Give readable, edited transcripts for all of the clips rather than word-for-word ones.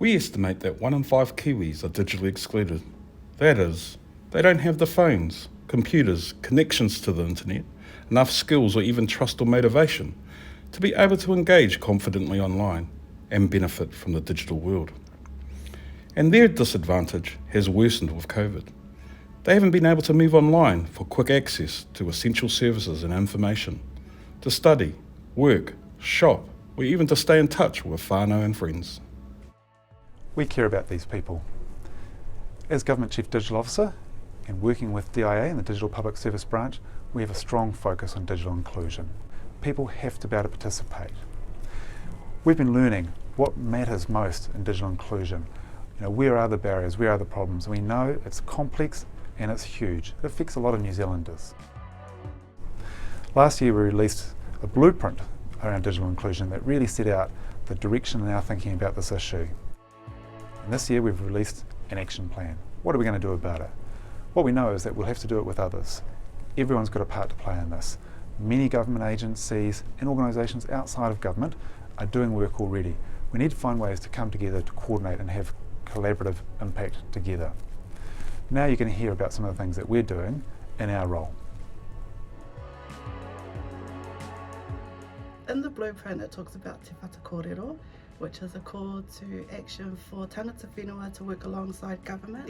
We estimate that 1 in 5 Kiwis are digitally excluded. That is, they don't have the phones, computers, connections to the internet, enough skills or even trust or motivation to be able to engage confidently online and benefit from the digital world. And their disadvantage has worsened with COVID. They haven't been able to move online for quick access to essential services and information, to study, work, shop, or even to stay in touch with whānau and friends. We care about these people. As Government Chief Digital Officer and working with DIA and the Digital Public Service Branch, we have a strong focus on digital inclusion. People have to be able to participate. We've been learning what matters most in digital inclusion. Where are the barriers, where are the problems? We know it's complex and it's huge. It affects a lot of New Zealanders. Last year we released a blueprint around digital inclusion that really set out the direction in our thinking about this issue. And this year we've released an action plan. What are we going to do about it? What we know is that we'll have to do it with others. Everyone's got a part to play in this. Many government agencies and organisations outside of government are doing work already. We need to find ways to come together to coordinate and have collaborative impact together. Now you're going to hear about some of the things that we're doing in our role. In the blueprint it talks about Te Patakorero, which is a call to action for tangata whenua to work alongside government.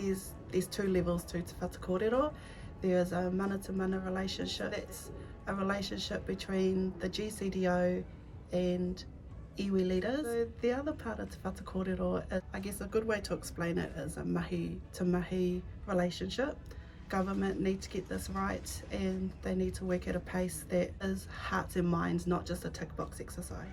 There's 2 levels to Te Patakorero. There's a mana-to-mana relationship. That's a relationship between the GCDO and iwi leaders. So the other part of Te Patakorero, I guess a good way to explain it is a mahi-to-mahi relationship. Government need to get this right and they need to work at a pace that is hearts and minds, not just a tick box exercise.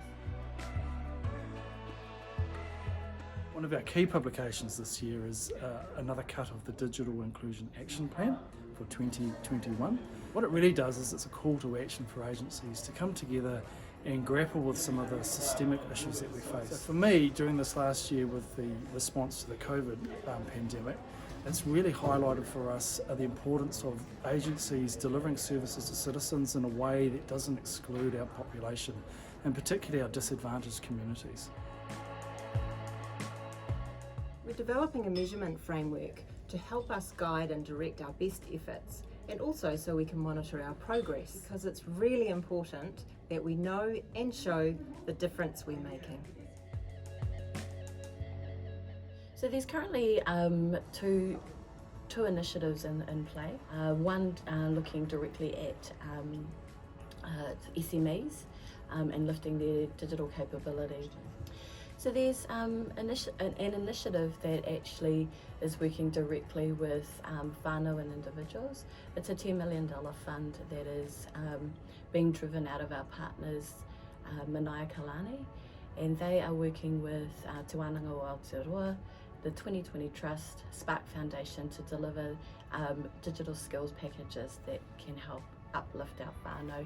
One of our key publications this year is another cut of the Digital Inclusion Action Plan for 2021. What it really does is it's a call to action for agencies to come together and grapple with some of the systemic issues that we face. So for me, during this last year with the response to the COVID pandemic, it's really highlighted for us the importance of agencies delivering services to citizens in a way that doesn't exclude our population, and particularly our disadvantaged communities. We're developing a measurement framework to help us guide and direct our best efforts, and also so we can monitor our progress, because it's really important that we know and show the difference we're making. So there's currently two initiatives in play. One looking directly at SMEs and lifting their digital capability. So there's an initiative that actually is working directly with whānau and individuals. It's a $10 million fund that is being driven out of our partners, Manaia Kalani, and they are working with Te Wānanga o Aotearoa, the 2020 Trust, Spark Foundation, to deliver digital skills packages that can help uplift our whānau.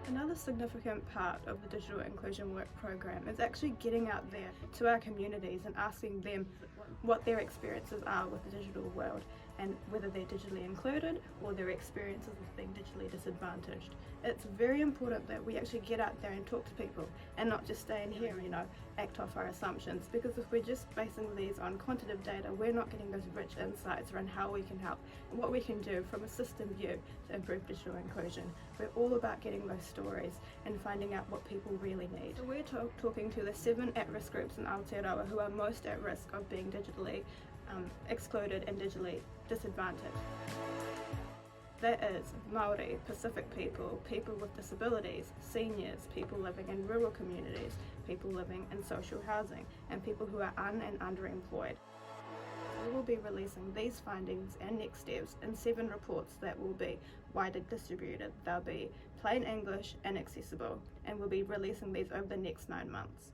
Another significant part of the Digital Inclusion Work Program is actually getting out there to our communities and asking them what their experiences are with the digital world, and whether they're digitally included or their experiences of being digitally disadvantaged. It's very important that we actually get out there and talk to people and not just stay in here and act off our assumptions, because if we're just basing these on quantitative data, we're not getting those rich insights around how we can help and what we can do from a system view to improve digital inclusion. We're all about getting those stories and finding out what people really need. So we're talking to the 7 at-risk groups in Aotearoa who are most at risk of being digitally excluded and digitally disadvantaged. That is Māori, Pacific people, people with disabilities, seniors, people living in rural communities, people living in social housing, and people who are and underemployed. We will be releasing these findings and next steps in 7 reports that will be widely distributed. They'll be plain English and accessible, and we'll be releasing these over the next 9 months.